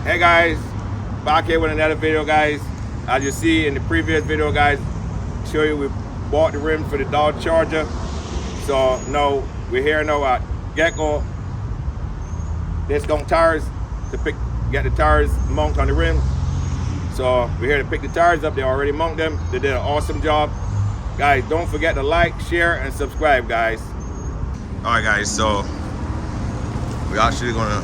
Hey guys, back here with another video, guys. As you see in the previous video, guys, show you we bought the rims for the Dodge Charger. So now we're here now at Gecko. Discount tires to get the tires mounted on the rim. So we're here to pick the tires up. They already mounted them. They did an awesome job. Guys, don't forget to like, share, and subscribe, guys. All right, guys, so we're actually gonna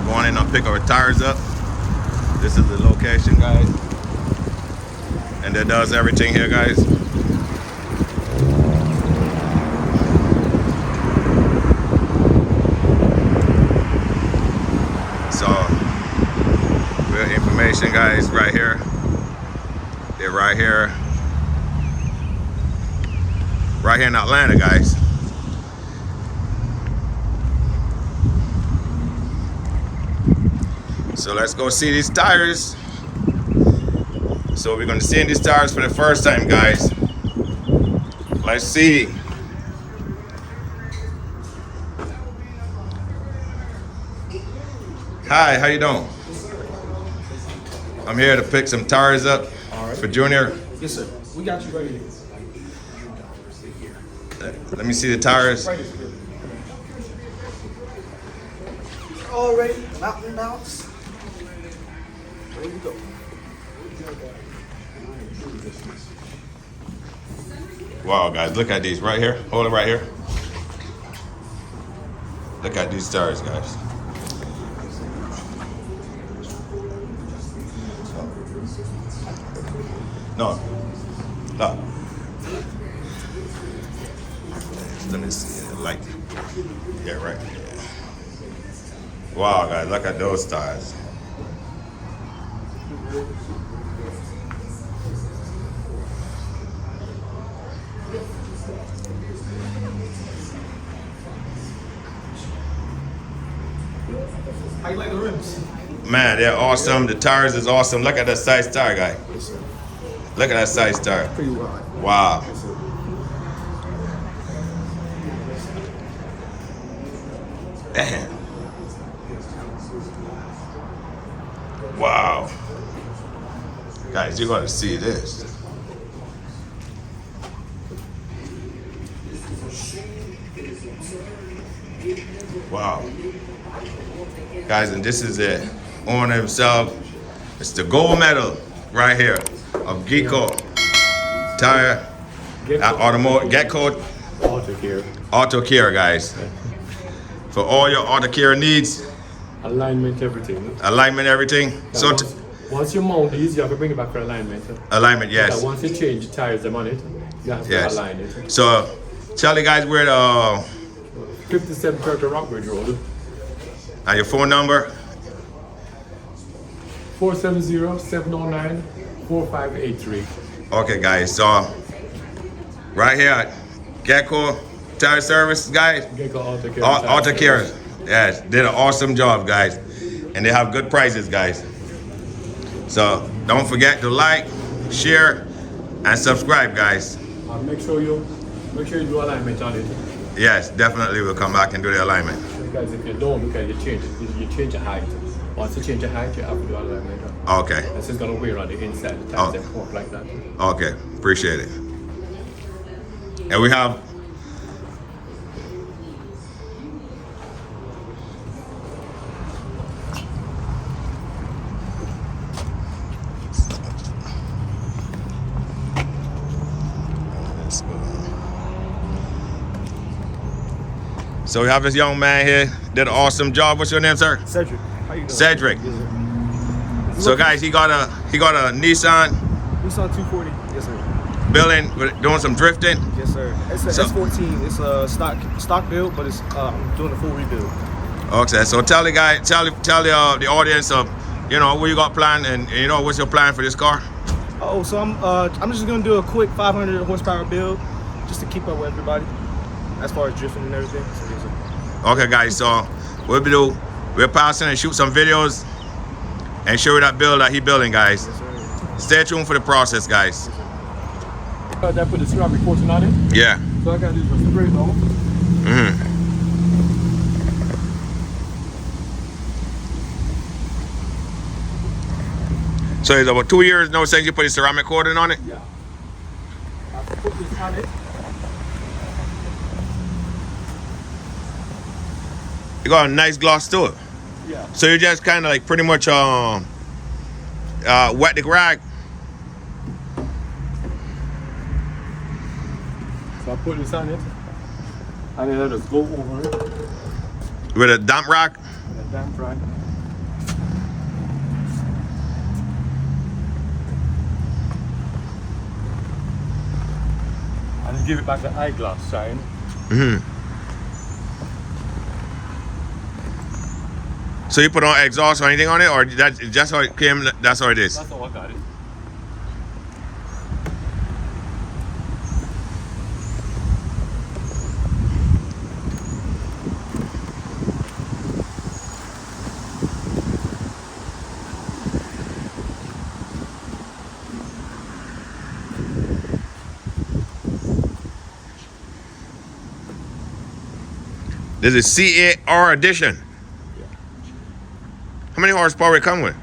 go on in and pick our tires up. This is the location, guys. And that does everything here, guys. So, real information, guys, right here. They're right here. Right here in Atlanta, guys. So let's go see these tires. So we're gonna see these tires for the first time, guys. Let's see. Hi, how you doing? I'm here to pick some tires up for Junior. Yes, sir. We got you right here. Let me see the tires. All ready. Mountain mounts. Ready to go. Wow, guys, look at these right here. Hold it right here. Look at these tires, guys. No. No. Let me see. Like, yeah, right. Yeah. Wow, guys, look at those tires. How you like the rims? Man, they're awesome. The tires is awesome. Look at that size tire, guy. Yes, sir. Look at that size tire. Pretty wide. Wow. Yes, sir. Damn. Wow. Guys, you're going to see this. Wow. Guys, and this is the owner himself. It's the gold medal right here of Gecko Tire Automotive Gecko Auto Care, guys. For all your auto care needs. Alignment, everything. Alignment, everything. Now So once you mount these, you have to bring it back for alignment. alignment, yes. Now once you change the tires them on it, you have to Yes. align it. So tell the guys where the 5730 Rockbridge Road, and your phone number. 470-709-4583. Okay, guys. So right here at Gecko Tire Service, guys. Gecko Auto Care. Auto Care. Yes, did an awesome job, guys. And they have good prices, guys. So don't forget to like, share, and subscribe, guys. Make sure you do alignment on it. Yes, definitely we'll come back and do the alignment. Because if you don't, because you change the height. Once you change the height, you have to do alignment. Okay. This is gonna wear on the inside. The tires they work like that. Okay, appreciate it. And we have so we have this young man here, did an awesome job. What's your name, sir? Cedric. How you doing? Cedric. Yes, sir. So guys, he got a Nissan Nissan 240. Yes, sir. building, doing some drifting. Yes, sir. It's a So- S14. It's a stock build, but it's I'm doing a full rebuild. Okay, so tell the guy, tell the audience of, what you got planned, and what's your plan for this car? Oh, so I'm just gonna do a quick 500 horsepower build, just to keep up with everybody, as far as drifting and everything. So, yes, sir. Okay, guys, so we'll pass in and shoot some videos and show you that build that he building, guys. Yes, sir. Stay tuned for the process, guys. That put the ceramic coating on it. Yeah. So I got this one straight off. So it's about 2 years now since you put the ceramic coating on it? Yeah. I put this on it. You got a nice gloss to it. Yeah. So you just kind of like pretty much wet the rag. So I put this on it. And then I just go over it. With a damp rag. And a damp rag. And then give it back the eyeglass shine. So you put on exhaust or anything on it, or that's just how it came? That's how it is. That's how I got it. This is CAR edition. Yeah. How many horsepower it come with?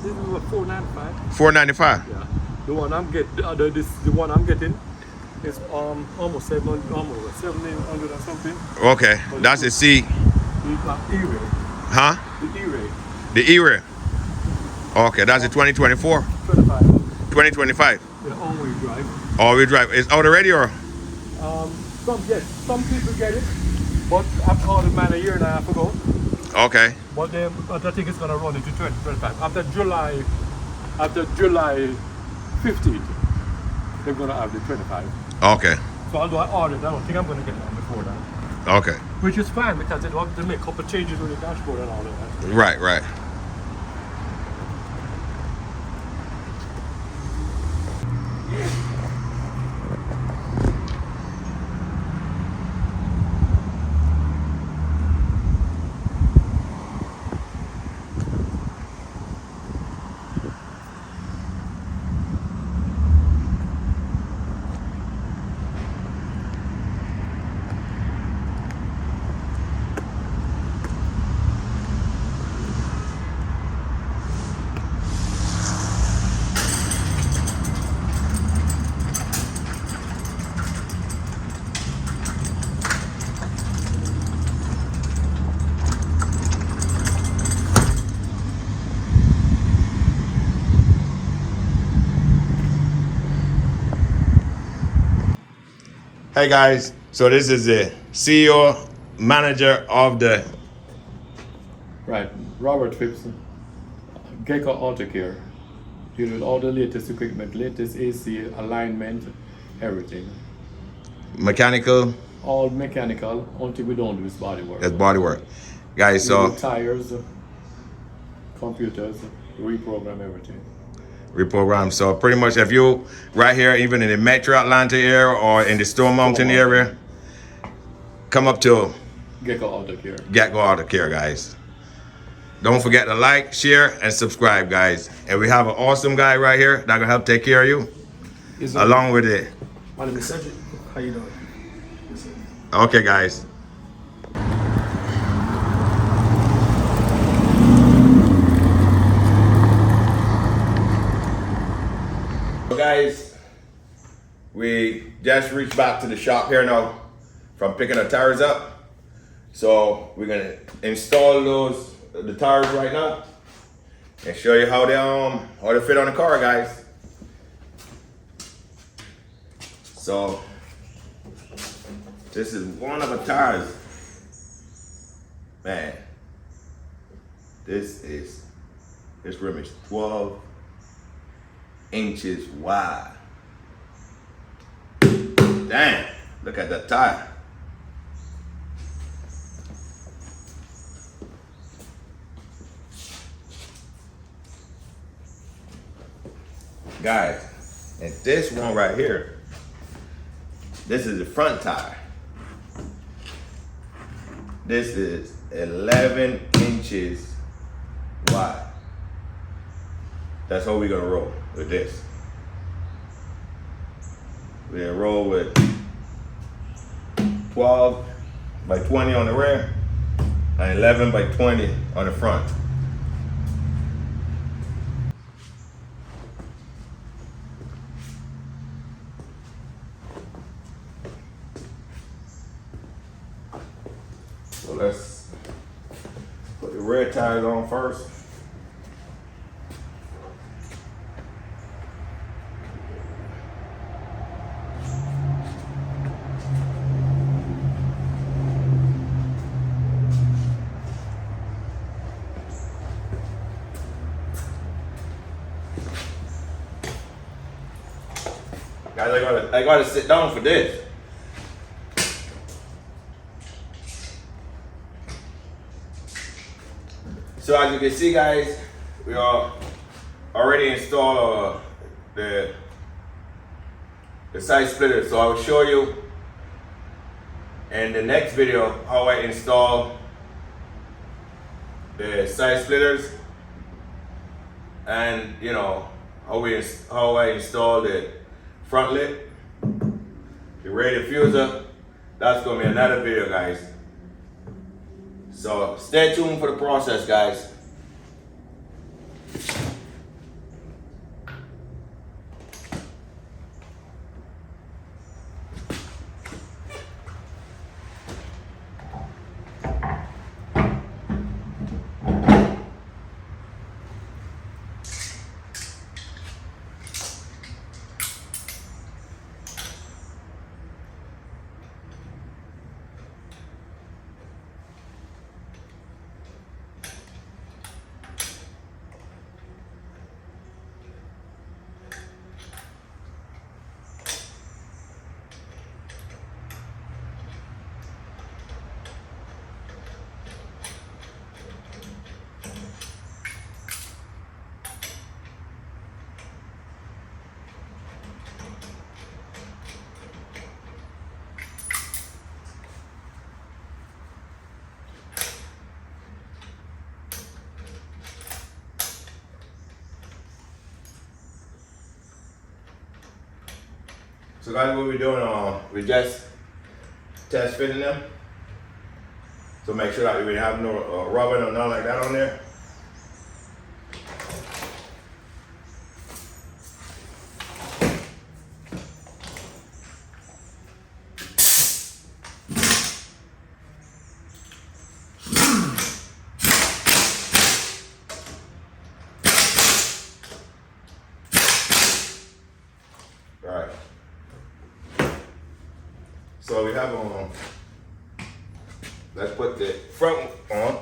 This is a 495. 495. Yeah. The one I'm getting, the one I'm getting is almost 700, almost 1700 or something. Okay, that's the C. The E-ray. Huh? The E-ray. The E-ray. Okay, that's the 2024. 25. 2025. The all-wheel drive. All-wheel drive. It's out already, or? Some people get it, but I've ordered mine a year and a half ago. Okay. But I think it's gonna run into 2025. After July 15th, they're gonna have the 25. Okay. So although I ordered, I don't think I'm gonna get one before that. Okay. Which is fine because they want to make a couple changes with the dashboard and all of that. Right, right. Hey guys, so this is the CEO, manager of the Right, Robert Phipps, Gecko Auto Care. Deal with all the latest equipment, latest AC, alignment, everything. mechanical. All mechanical until we don't do is body work. That's body work. Guys, We so do tires, computers, reprogram everything. reprogram. So pretty much if you right here, even in the Metro Atlanta area or in the Stone Mountain area, come up to Gecko Auto Care. Gecko Auto Care, guys. Don't forget to like, share, and subscribe, guys. And we have an awesome guy right here that can help take care of you, along with it. My name is Cedric. How you doing? Okay, guys. So guys, we just reached back to the shop here now from picking the tires up. So we're gonna install the tires right now and show you how they fit on the car, guys. So this is one of the tires. Man, this rim is 12 inches wide. Damn, look at that tire. Guys, and this one right here, this is the front tire. This is 11 inches wide. That's how we're gonna roll with this. We're gonna roll with 12 by 20 on the rear and 11 by 20 on the front. tires on first. Guys, I gotta sit down for this. So as you can see, guys, we are already installed the side splitter. So I will show you in the next video how I install the side splitters, and you know how I install the front lip, the radial diffuser. That's gonna be another video, guys. So stay tuned for the process, guys. So guys, what we're doing, we just test fitting them. So make sure that we have no rubber or nothing like that on there. Right. So we have let's put the front on.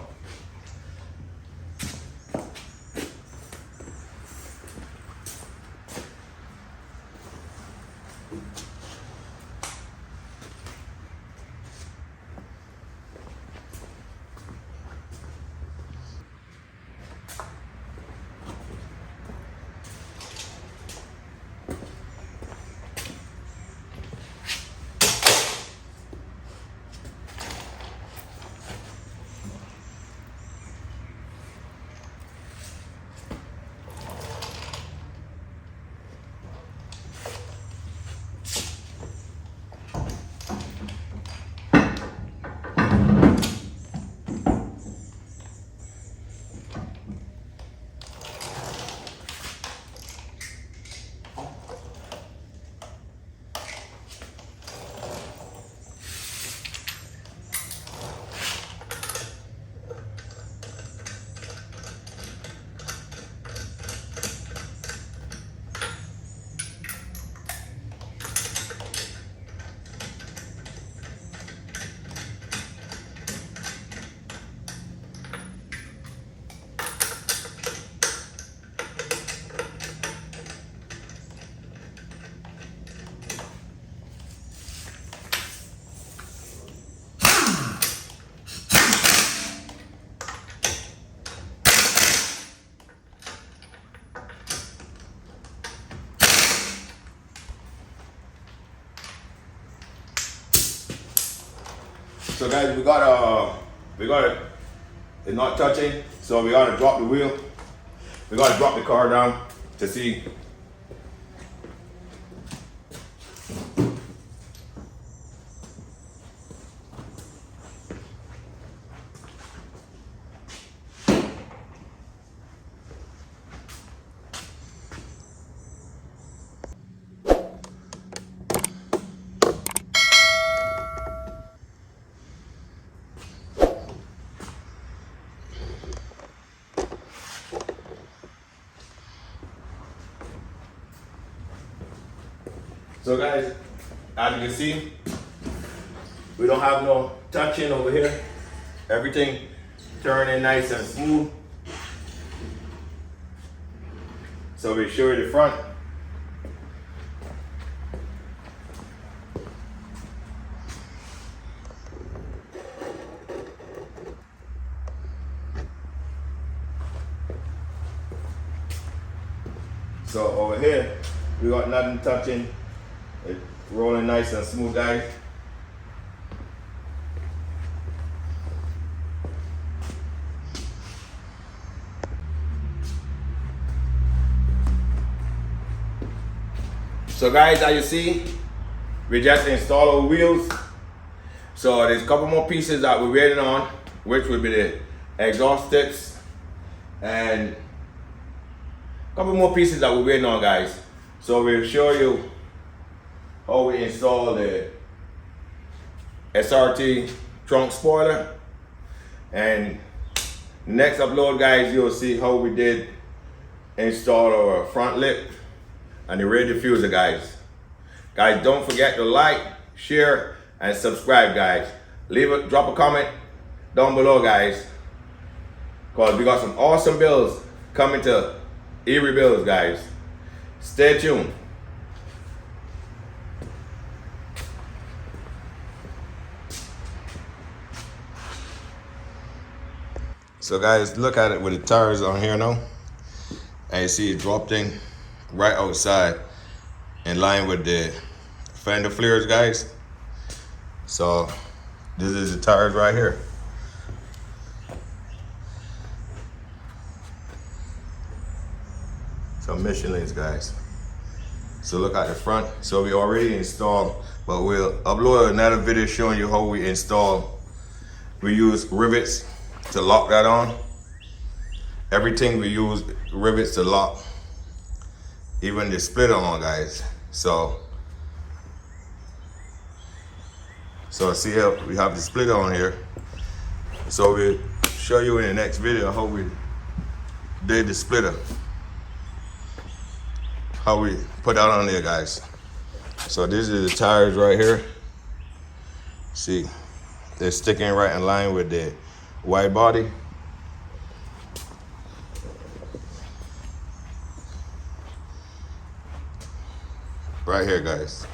So guys, we got it. It's not touching, so we gotta drop the wheel. We gotta drop the car down to see. So guys, as you can see, we don't have no touching over here. Everything turning nice and smooth. So we show you the front. So over here, we got nothing touching. It's rolling nice and smooth, guys. So guys, as you see, we just installed our wheels. So there's a couple more pieces that we're waiting on, which will be the exhaust tips and a couple more pieces that we're waiting on, guys. So we'll show you how we install the SRT trunk spoiler. And next upload, guys, you'll see how we did install our front lip and the rear diffuser, guys. Guys, don't forget to like, share, and subscribe, guys. Drop a comment down below, guys, because we got some awesome builds coming to Erie Builds, guys. Stay tuned. So guys, look at it with the tires on here now. And you see it dropped in right outside in line with the fender flares, guys. So this is the tires right here. So Michelin's, guys. So look at the front. So we already installed, but we'll upload another video showing you how we install. We use rivets to lock that on. Everything we use rivets to lock, even the splitter on, guys. So see how we have the splitter on here. So we'll show you in the next video how we did the splitter, how we put that on there, guys. So these are the tires right here. See, they're sticking right in line with the wide body. Right here, guys.